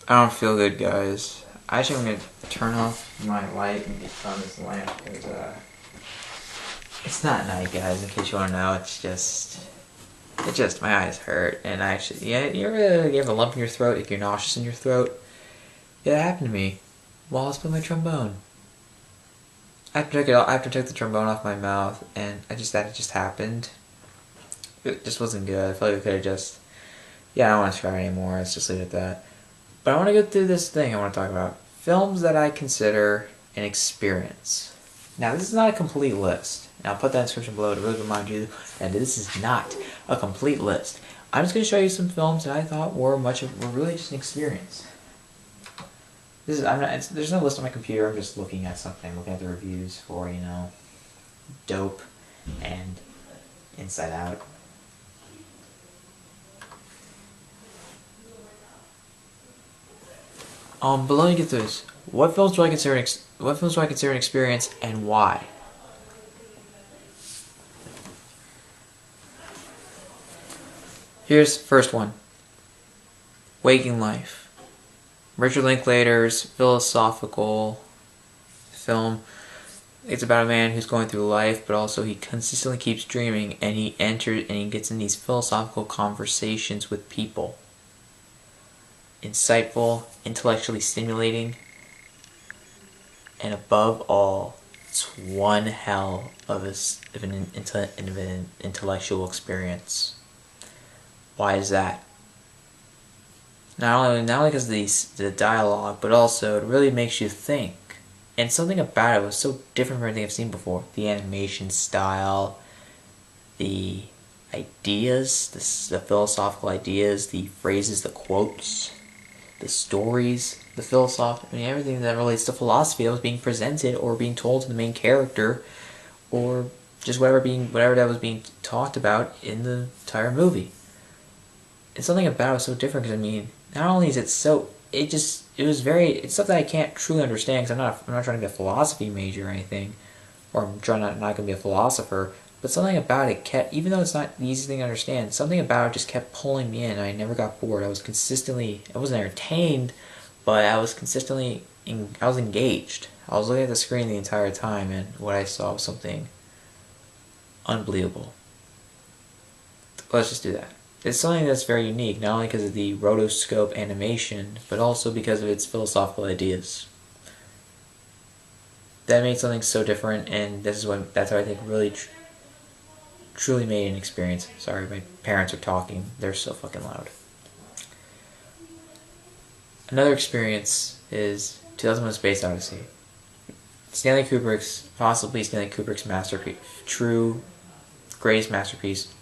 I don't feel good, guys. Actually, I'm gonna turn off my light and get on this lamp because it's not night, guys. In case you want to know, it's just my eyes hurt, and actually, yeah, you have a lump in your throat, if you're nauseous in your throat. Yeah, that happened to me while I was playing my trombone. I have to take the trombone off my mouth, and it just happened. It just wasn't good. I feel like I could have just, yeah, I don't want to try anymore. Let's just leave it at that. But I want to go through this thing I want to talk about. Films that I consider an experience. Now, this is not a complete list. And I'll put that in the description below to really remind you that this is not a complete list. I'm just going to show you some films that I thought were really just an experience. There's no list on my computer. I'm just looking at something, looking at the reviews for, Dope and Inside Out. But let me get this. What films do I consider an experience, and why? Here's the first one. Waking Life. Richard Linklater's philosophical film. It's about a man who's going through life, but also he consistently keeps dreaming, and he gets in these philosophical conversations with people. Insightful, intellectually stimulating, and above all, it's one hell of an intellectual experience. Why is that? Not only because of the dialogue, but also it really makes you think. And something about it was so different from anything I've seen before. The animation style, the ideas, the philosophical ideas, the phrases, the quotes, the stories, the philosophy, everything that relates to philosophy that was being presented or being told to the main character, or just whatever that was being talked about in the entire movie. And something about it was so different because not only is it so, it's stuff that I can't truly understand because I'm not trying to be a philosophy major or anything, or I'm trying not going to be a philosopher. But something about it even though it's not the easiest thing to understand, something about it just kept pulling me in, and I never got bored. I wasn't entertained, but I was engaged. I was looking at the screen the entire time, and what I saw was something unbelievable. Let's just do that. It's something that's very unique, not only because of the rotoscope animation, but also because of its philosophical ideas. That made something so different, and that's how I think really truly made an experience. Sorry, my parents are talking. They're so fucking loud. Another experience is 2001: Space Odyssey. Possibly Stanley Kubrick's masterpiece, true greatest masterpiece,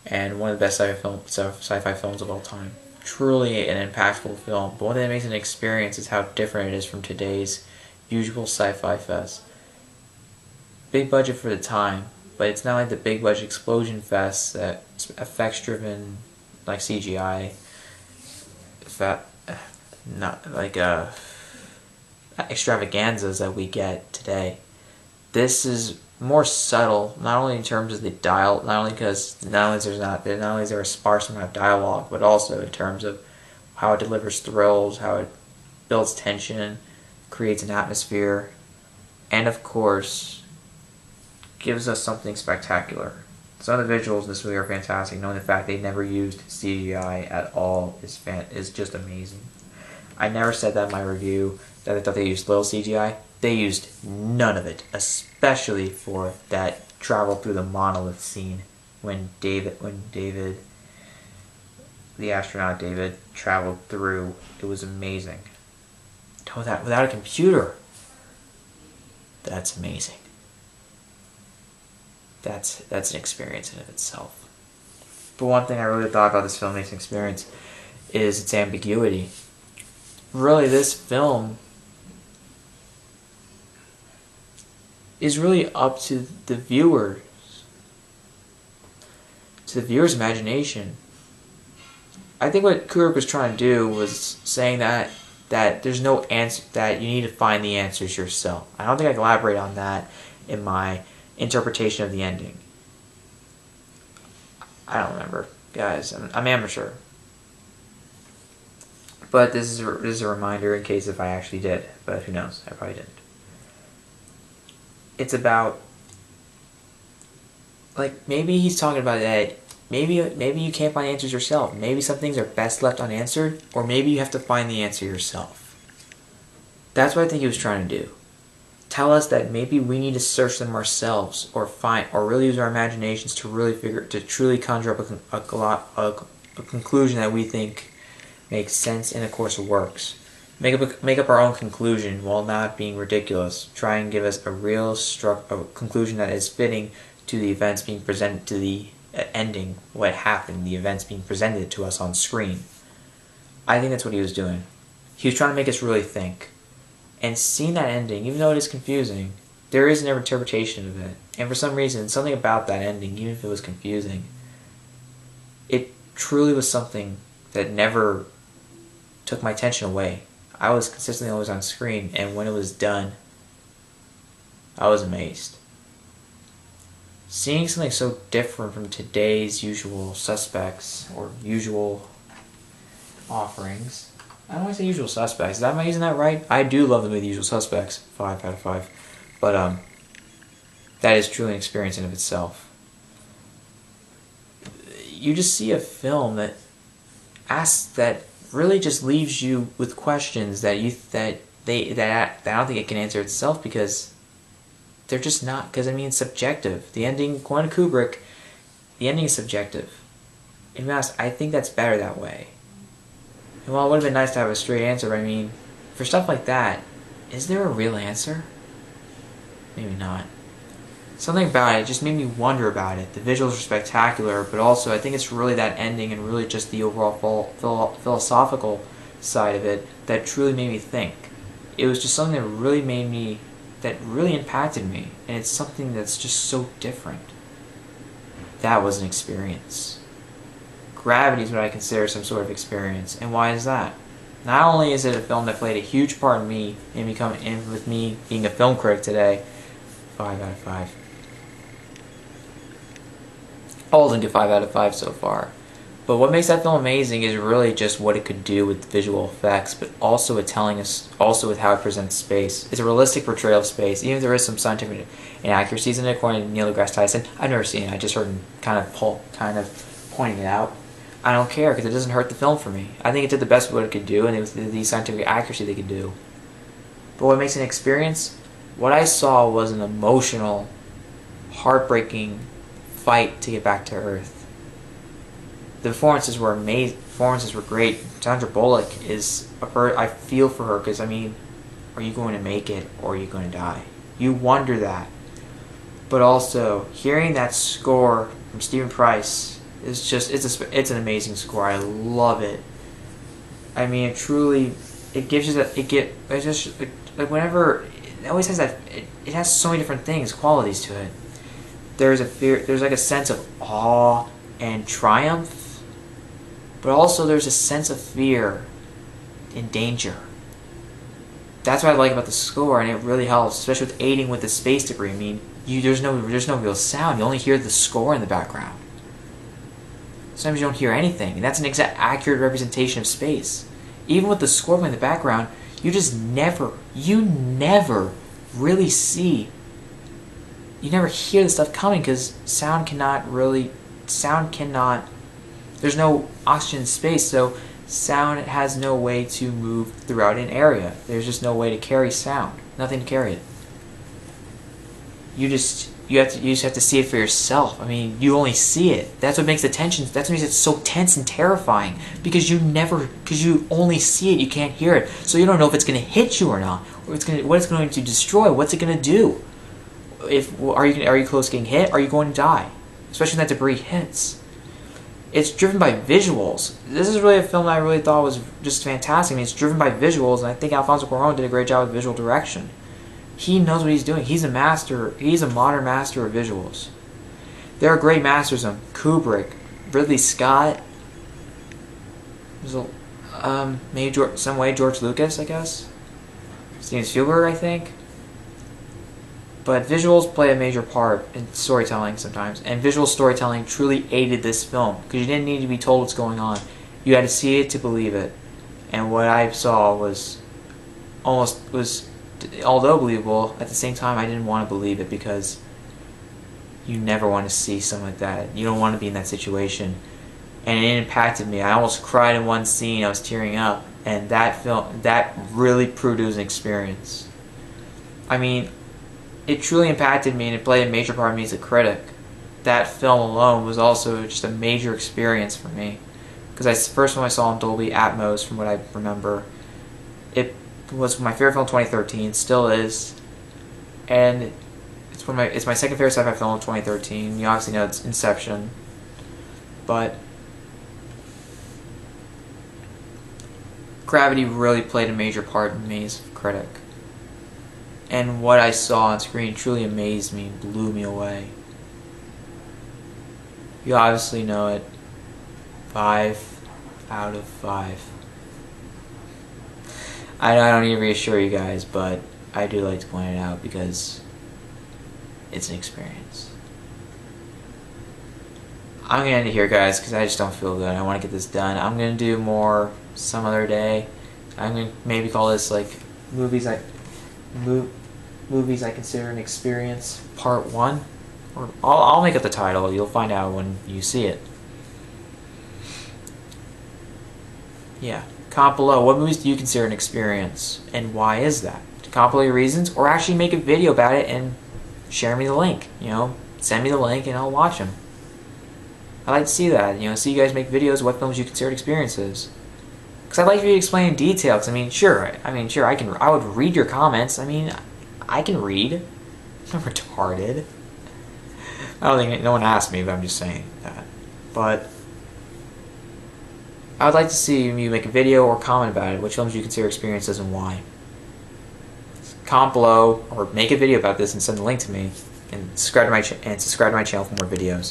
and one of the best sci-fi films of all time. Truly an impactful film, but one thing that makes it an experience is how different it is from today's usual sci-fi fest. Big budget for the time, but it's not like the big budget explosion fests that effects driven, like CGI, not like extravaganzas that we get today. This is more subtle, not only in terms of the not only is there a sparse amount of dialogue, but also in terms of how it delivers thrills, how it builds tension, creates an atmosphere, and of course, gives us something spectacular. Some of the visuals in this movie are fantastic. Knowing the fact they never used CGI at all is just amazing. I never said that in my review that I thought they used little CGI. They used none of it, especially for that travel through the monolith scene when the astronaut David, traveled through. It was amazing. Without a computer, that's amazing. That's an experience in of itself. But one thing I really thought about this filmmaking experience is its ambiguity. Really, this film is really up to the viewer's imagination. I think what Kubrick was trying to do was saying that there's no answer, that you need to find the answers yourself. I don't think I can elaborate on that in my interpretation of the ending. I don't remember, guys. I'm amateur. But this is a reminder in case if I actually did. But who knows? I probably didn't. It's about, like, maybe he's talking about that. Maybe you can't find answers yourself. Maybe some things are best left unanswered, or maybe you have to find the answer yourself. That's what I think he was trying to do. Tell us that maybe we need to search them ourselves, or really use our imaginations to truly conjure up a conclusion that we think makes sense and of course works. Make up our own conclusion while not being ridiculous. Try and give us a conclusion that is fitting to the events being presented, to the ending, what happened, the events being presented to us on screen. I think that's what he was doing. He was trying to make us really think. And seeing that ending, even though it is confusing, there is an interpretation of it. And for some reason, something about that ending, even if it was confusing, it truly was something that never took my attention away. I was consistently always on screen, and when it was done, I was amazed. Seeing something so different from today's usual suspects, or usual offerings. I don't want to say Usual Suspects. Am I using that right? I do love the movie The Usual Suspects. 5 out of 5. But, that is truly an experience in of itself. You just see a film that really just leaves you with questions that I don't think it can answer itself, because they're just not. Because, I mean, it's subjective. The ending, according to Kubrick, the ending is subjective. And to be honest, I think that's better that way. And while it would have been nice to have a straight answer, but I mean, for stuff like that, is there a real answer? Maybe not. Something about it just made me wonder about it. The visuals are spectacular, but also I think it's really that ending and really just the overall philosophical side of it that truly made me think. It was just something that really impacted me, and it's something that's just so different. That was an experience. Gravity is what I consider some sort of experience. And why is that? Not only is it a film that played a huge part in me with me being a film critic today, 5 out of 5. All of them get 5 out of 5 so far. But what makes that film amazing is really just what it could do with visual effects, but also with with how it presents space. It's a realistic portrayal of space, even if there is some scientific inaccuracies in it, according to Neil deGrasse Tyson. I've never seen it. I just heard him kind of pointing it out. I don't care, because it doesn't hurt the film for me. I think it did the best of what it could do, and it was the scientific accuracy they could do. But what makes an experience? What I saw was an emotional, heartbreaking fight to get back to Earth. The performances were amazing. Performances were great. Sandra Bullock I feel for her, because, I mean, are you going to make it, or are you going to die? You wonder that. But also, hearing that score from Stephen Price, it's an amazing score. I love it. I mean, it gives you that, it's just, like, whenever, it always has that, it has so many different qualities to it. There's like a sense of awe and triumph, but also there's a sense of fear and danger. That's what I like about the score, and it really helps, especially with aiding with the space debris. I mean, there's no real sound. You only hear the score in the background. Sometimes you don't hear anything, and that's an exact accurate representation of space. Even with the score playing in the background, you never really see, you never hear the stuff coming, because sound cannot, there's no oxygen in space, so sound has no way to move throughout an area. There's just no way to carry sound, nothing to carry it. You just have to see it for yourself. I mean, you only see it. That's what makes the tension. That's what makes it so tense and terrifying. Because you only see it. You can't hear it. So you don't know if it's going to hit you or not, or what it's going to destroy. What's it going to do? Are you close to getting hit? Are you going to die? Especially when that debris hits. It's driven by visuals. This is really a film that I really thought was just fantastic. I mean, it's driven by visuals, and I think Alfonso Cuarón did a great job with visual direction. He knows what he's doing. He's a master. He's a modern master of visuals. There are great masters of Kubrick, Ridley Scott. There's George Lucas, I guess. Steven Spielberg, I think. But visuals play a major part in storytelling sometimes, and visual storytelling truly aided this film, because you didn't need to be told what's going on. You had to see it to believe it. and what I saw was although believable, at the same time I didn't want to believe it, because you never want to see something like that. You don't want to be in that situation. And it impacted me. I almost cried in one scene. I was tearing up. And that really proved it was an experience. I mean, it truly impacted me, and it played a major part of me as a critic. That film alone was also just a major experience for me. Because the first one I saw in Dolby Atmos, from what I remember, it was my favorite film of 2013, still is. And it's my second favorite sci-fi film of 2013. You obviously know it's Inception. But Gravity really played a major part in me as a critic. And what I saw on screen truly amazed me, blew me away. You obviously know it. 5 out of 5. I don't need to reassure you guys, but I do like to point it out because it's an experience. I'm going to end it here, guys, because I just don't feel good. I want to get this done. I'm going to do more some other day. I'm going to maybe call this like movies I consider an experience, part 1. Or I'll make up the title. You'll find out when you see it. Yeah. Comment below, what movies do you consider an experience, and why is that? Comment below your reasons, or actually make a video about it and share me the link. Send me the link and I'll watch them. I like to see that. See you guys make videos of what films you consider experiences. Because I'd like for you to explain in detail. Because sure, I would read your comments. I can read. I'm retarded. I don't think no one asked me, but I'm just saying that. But I would like to see you make a video or comment about it. Which films you consider experiences and why. Comment below or make a video about this and send the link to me. And subscribe to my channel for more videos.